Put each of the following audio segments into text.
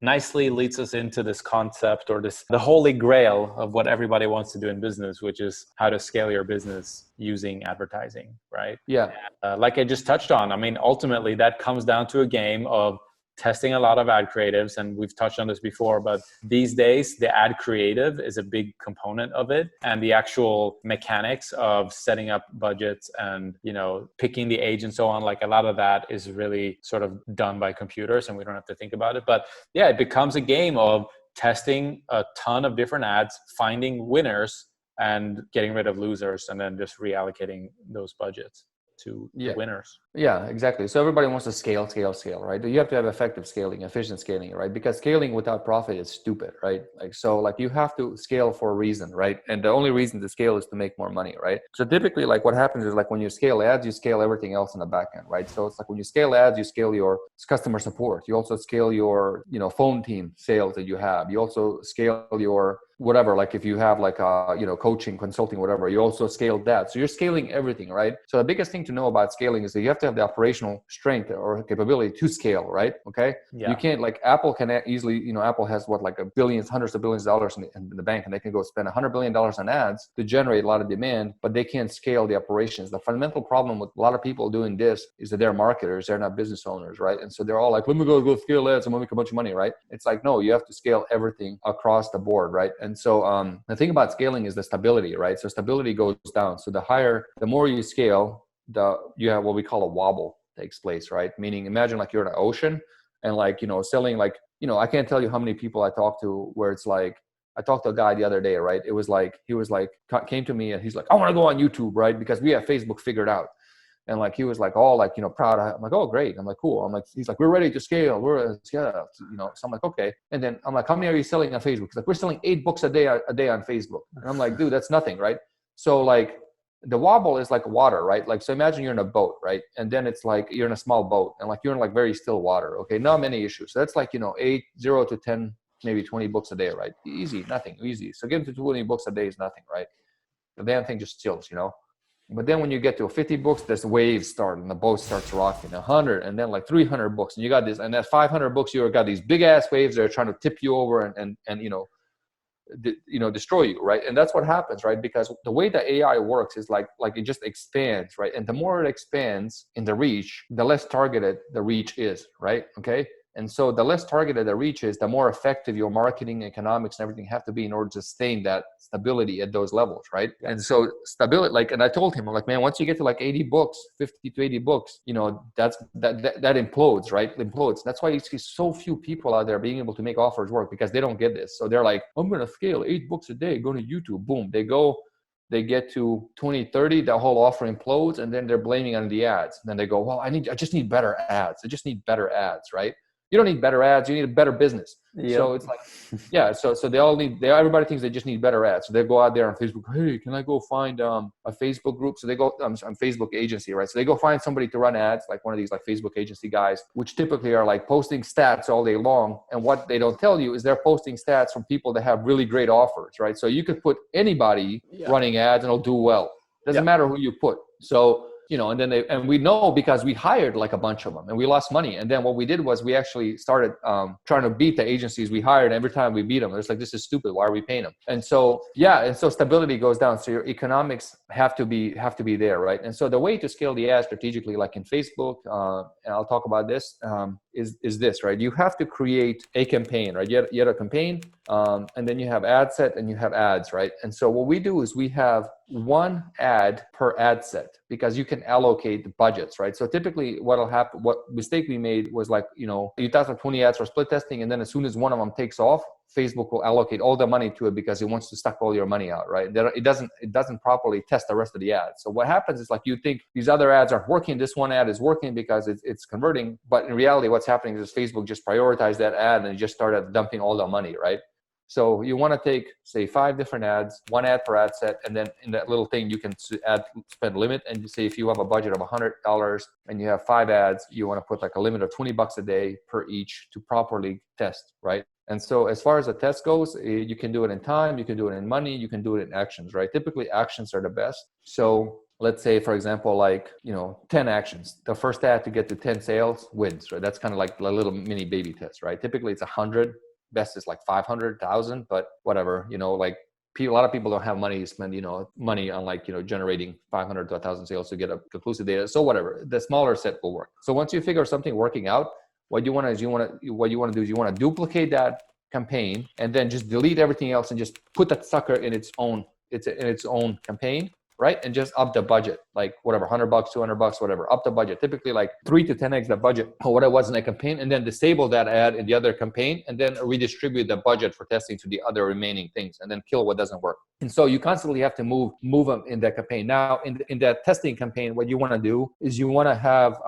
nicely leads us into this concept, or the holy grail of what everybody wants to do in business, which is how to scale your business using advertising, right? Yeah. Like I just touched on, I mean, ultimately that comes down to a game of testing a lot of ad creatives, and we've touched on this before, but these days the ad creative is a big component of it, and the actual mechanics of setting up budgets and, you know, picking the age and so on, like a lot of that is really sort of done by computers and we don't have to think about it. But yeah, it becomes a game of testing a ton of different ads, finding winners and getting rid of losers, and then just reallocating those budgets to the winners. Yeah, exactly. So everybody wants to scale, right? You have to have effective scaling, efficient scaling, right? Because scaling without profit is stupid, right? Like, so like you have to scale for a reason, right? And the only reason to scale is to make more money, right? So typically like what happens is like when you scale ads, you scale everything else in the back end, right? So it's like when you scale ads, you scale your customer support. You also scale your, you know, phone team sales that you have. You also scale your whatever, like if you have like you know, coaching, consulting, whatever, you also scale that. So you're scaling everything, right? So the biggest thing to know about scaling is that you have to have the operational strength or capability to scale, right? Okay. Yeah. You can't, like Apple can easily, you know, Apple has what, like billions, hundreds of billions of dollars in the bank, and they can go spend $100 billion on ads to generate a lot of demand, but they can't scale the operations. The fundamental problem with a lot of people doing this is that they're marketers, they're not business owners, right? And so they're all like, let me go scale ads, I'm gonna make a bunch of money, right? It's like, no, you have to scale everything across the board, right? And so the thing about scaling is the stability, right? So stability goes down. So the more you scale, you have what we call a wobble takes place, right? Meaning, imagine like you're in an ocean and like, you know, selling, like, you know, I can't tell you how many people I talked to where it's like, I talked to a guy the other day, right? It was like, he was like, came to me and he's like, I want to go on YouTube, right? Because we have Facebook figured out. And like, he was like, all like, you know, proud. I'm like, oh, great. I'm like, cool. I'm like, he's like, we're ready to scale. Yeah, you know, so I'm like, okay. And then I'm like, how many are you selling on Facebook? He's like, we're selling 8 books a day on Facebook. And I'm like, dude, that's nothing, right? So like the wobble is like water, right? Like, so imagine you're in a boat, right? And then it's like, you're in a small boat and like, you're in like very still water. Okay. Not many issues. So that's like, you know, 0 to 10, maybe 20 books a day, right? Easy, nothing, easy. So getting to 20 books a day is nothing, right? The damn thing just chills, you know? But then when you get to 50 books, there's waves start and the boat starts rocking. 100 and then like 300 books, and you got this, and at 500 books, you got these big ass waves that are trying to tip you over and you know, destroy you, right? And that's what happens, right? Because the way that AI works is like it just expands, right? And the more it expands in the reach, the less targeted the reach is, right? Okay. And so the less targeted the reach is, the more effective your marketing, economics, and everything have to be in order to sustain that stability at those levels, right? And so stability, like, and I told him, I'm like, man, once you get to like 80 books, 50 to 80 books, you know, that implodes, right? Implodes. That's why you see so few people out there being able to make offers work, because they don't get this. So they're like, I'm going to scale 8 books a day, go to YouTube, boom, they get to 20, 30, the whole offer implodes, and then they're blaming on the ads. And then they go, well, I just need better ads. I just need better ads, right? You don't need better ads. You need a better business. Yep. So it's like, yeah. So everybody thinks they just need better ads. So they go out there on Facebook. Hey, can I go find a Facebook group? So they go on Facebook agency, right? So they go find somebody to run ads, like one of these like Facebook agency guys, which typically are like posting stats all day long. And what they don't tell you is they're posting stats from people that have really great offers, right? So you could put anybody running ads and it'll do well. Doesn't matter who you put. So, you know, and then we know because we hired like a bunch of them and we lost money. And then what we did was we actually started trying to beat the agencies we hired. Every time we beat them, it's like, this is stupid. Why are we paying them? And so, and so stability goes down. So your economics have to be there, right? And so the way to scale the ad strategically, like in Facebook, and I'll talk about this, is this, right? You have to create a campaign, right? You have a campaign, and then you have ad set and you have ads, right? And so what we do is we have one ad per ad set, because you can allocate the budgets, right? So typically what'll happen, what mistake we made was like, you know, you test 20 ads for split testing, and then as soon as one of them takes off, Facebook will allocate all the money to it because it wants to suck all your money out, right? It doesn't properly test the rest of the ads. So what happens is like, you think these other ads aren't working, this one ad is working because it's converting, but in reality what's happening is Facebook just prioritized that ad and just started dumping all the money, right? So you want to take, say, 5 different ads, one ad per ad set, and then in that little thing you can add spend limit, and you say if you have a budget of $100 and you have 5 ads, you want to put like a limit of $20 a day per each to properly test, right? And so as far as the test goes, you can do it in time, you can do it in money, you can do it in actions, right? Typically actions are the best. So let's say, for example, like, 10 actions. The first ad to get to 10 sales wins, right? That's kind of like a little mini baby test, right? Typically it's 100, best is like 500,000, but whatever, like a lot of people don't have money to spend, money on like, generating 500 to 1,000 sales to get a conclusive data. So whatever, the smaller set will work. So once you figure something working out, what you want to do is you want to duplicate that campaign and then just delete everything else and just put that sucker in its own campaign, right? And just up the budget, like whatever, $100, $200, whatever, up the budget, typically like 3 to 10x the budget or what it was in a campaign, and then disable that ad in the other campaign, and then redistribute the budget for testing to the other remaining things, and then kill what doesn't work. And so you constantly have to move them in that campaign. Now, in that testing campaign, what you want to do is you want to have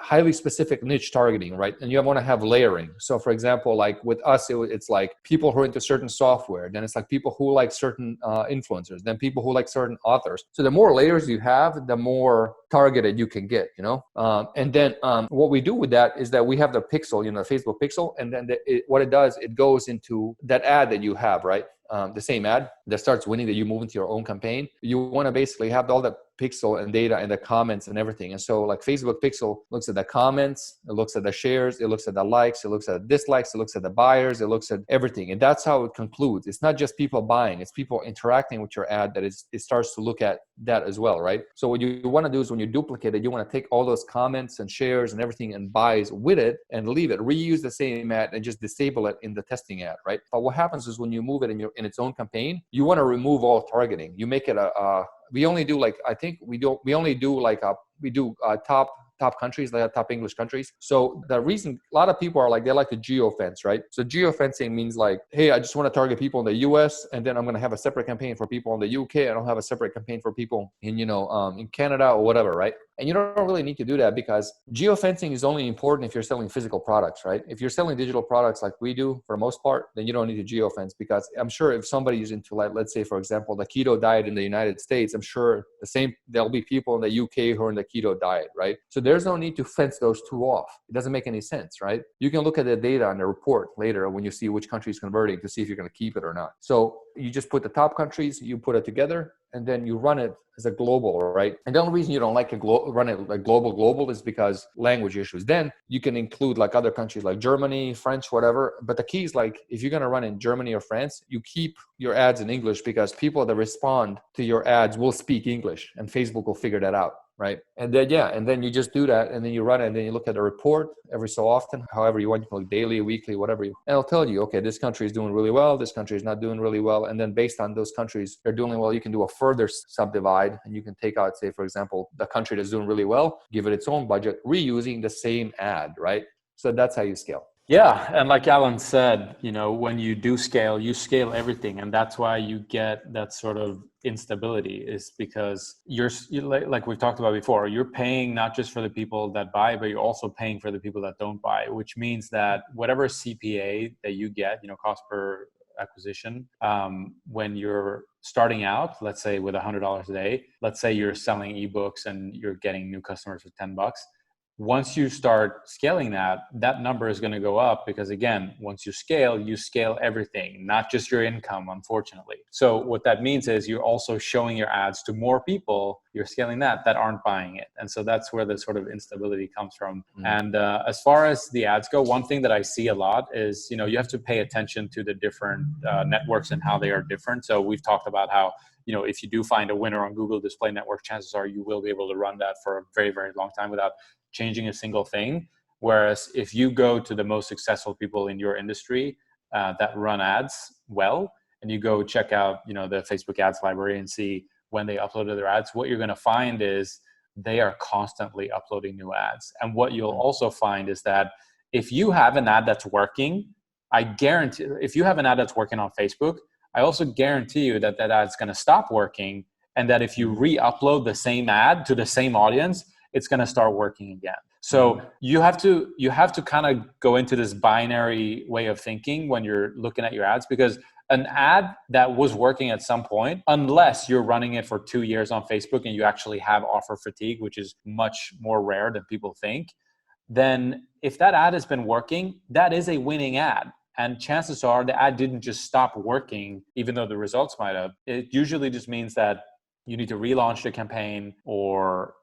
highly specific niche targeting, right? And you want to have layering. So for example, like with us, it's like people who are into certain software. Then it's like people who like certain influencers. Then people who like certain authors. So the more layers you have, the more targeted you can get, And then what we do with that is that we have the pixel, the Facebook pixel. And then what it does, it goes into that ad that you have, right? The same ad that starts winning that you move into your own campaign. You want to basically have all the pixel and data and the comments and everything. And so like Facebook pixel looks at the comments, it looks at the shares, it looks at the likes, it looks at the dislikes, it looks at the buyers, it looks at everything. And that's how it concludes. It's not just people buying, it's people interacting with your ad it starts to look at that as well, right? So what you want to do is when you duplicate it, you want to take all those comments and shares and everything and buys with it and leave it, reuse the same ad and just disable it in the testing ad, right? But what happens is when you move it in its own campaign, you want to remove all targeting. You make it we only do like, I think we do top countries, like top English countries. So the reason a lot of people are like, they like to geofence, right? So geofencing means like, hey, I just want to target people in the US, and then I'm going to have a separate campaign for people in the UK. I don't have a separate campaign for people in, in Canada or whatever, right? And you don't really need to do that because geofencing is only important if you're selling physical products, right? If you're selling digital products like we do for the most part, then you don't need to geofence, because I'm sure if somebody is into, like, let's say, for example, the keto diet in the United States, I'm sure there'll be people in the UK who are in the keto diet, right? So there's no need to fence those two off. It doesn't make any sense, right? You can look at the data on the report later when you see which country is converting to see if you're going to keep it or not. So you just put the top countries, you put it together, and then you run it as a global, right? And the only reason you don't like to run it like global is because language issues. Then you can include like other countries like Germany, French, whatever. But the key is like, if you're going to run in Germany or France, you keep your ads in English, because people that respond to your ads will speak English, and Facebook will figure that out. Right. And then you just do that, and then you run it, and then you look at the report every so often, however you want, like daily, weekly, whatever and it'll tell you, okay, this country is doing really well, this country is not doing really well. And then based on those countries they're doing well, you can do a further subdivide, and you can take out, say, for example, the country that's doing really well, give it its own budget, reusing the same ad, right? So that's how you scale. Yeah. And like Alan said, when you do scale, you scale everything. And that's why you get that sort of instability, is because you're like we've talked about before, you're paying not just for the people that buy, but you're also paying for the people that don't buy, which means that whatever CPA that you get, cost per acquisition, when you're starting out, let's say with $100 a day, let's say you're selling ebooks and you're getting new customers for $10. Once you start scaling that number is going to go up, because again, once you scale everything, not just your income, unfortunately. So what that means is you're also showing your ads to more people, you're scaling that aren't buying it. And so that's where the sort of instability comes from. Mm-hmm. And as far as the ads go, one thing that I see a lot is, you have to pay attention to the different networks and how they are different. So we've talked about how, if you do find a winner on Google Display Network, chances are you will be able to run that for a very, very long time without changing a single thing. Whereas if you go to the most successful people in your industry that run ads well, and you go check out, the Facebook ads library and see when they uploaded their ads, what you're going to find is they are constantly uploading new ads. And what you'll also find is that if you have an ad that's working, I guarantee, if you have an ad that's working on Facebook, I also guarantee you that ad's going to stop working, and that if you re-upload the same ad to the same audience, it's going to start working again. So you have to kind of go into this binary way of thinking when you're looking at your ads, because an ad that was working at some point, unless you're running it for 2 years on Facebook and you actually have offer fatigue, which is much more rare than people think, then if that ad has been working, that is a winning ad. And chances are the ad didn't just stop working, even though the results might have. It usually just means that you need to relaunch the campaign or,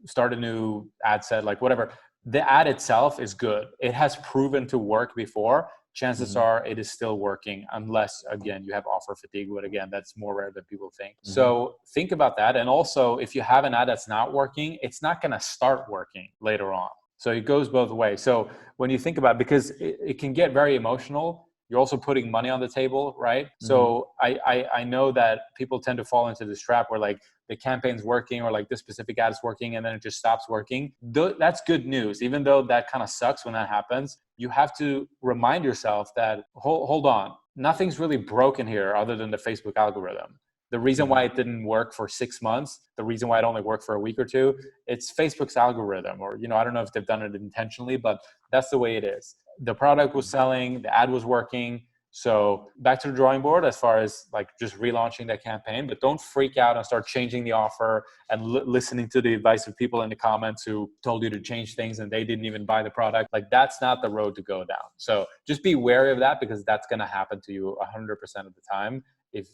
start a new ad set, like whatever. The ad itself is good. It has proven to work before. Chances are it is still working, unless, again, you have offer fatigue. But again, that's more rare than people think. So think about that. And also, if you have an ad that's not working, it's not going to start working later on. So it goes both ways. So when you think about it, because it can get very emotional, you're also putting money on the table, right? So I know that people tend to fall into this trap where like the campaign's working or like this specific ad is working and then it just stops working. That's good news. Even though that kind of sucks when that happens, you have to remind yourself that, hold on, nothing's really broken here other than the Facebook algorithm. The reason why it didn't work for 6 months, the reason why it only worked for a week or two, it's Facebook's algorithm. Or, I don't know if they've done it intentionally, but that's the way it is. The product was selling, the ad was working. So back to the drawing board as far as like just relaunching that campaign, but don't freak out and start changing the offer and listening to the advice of people in the comments who told you to change things and they didn't even buy the product. Like that's not the road to go down. So just be wary of that, because that's going to happen to you 100% of the time,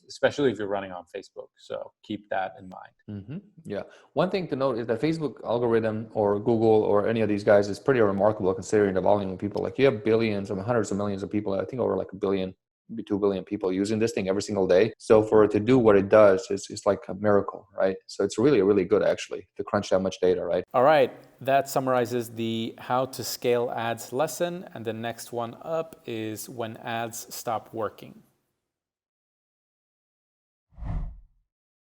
especially if you're running on Facebook. So keep that in mind. Yeah. One thing to note is that Facebook algorithm or Google or any of these guys is pretty remarkable considering the volume of people. Like you have billions and hundreds of millions of people, I think over like a billion, maybe 2 billion people using this thing every single day. So for it to do what it does, it's like a miracle, right? So it's really, really good actually to crunch that much data, right? All right. That summarizes the how to scale ads lesson. And the next one up is when ads stop working.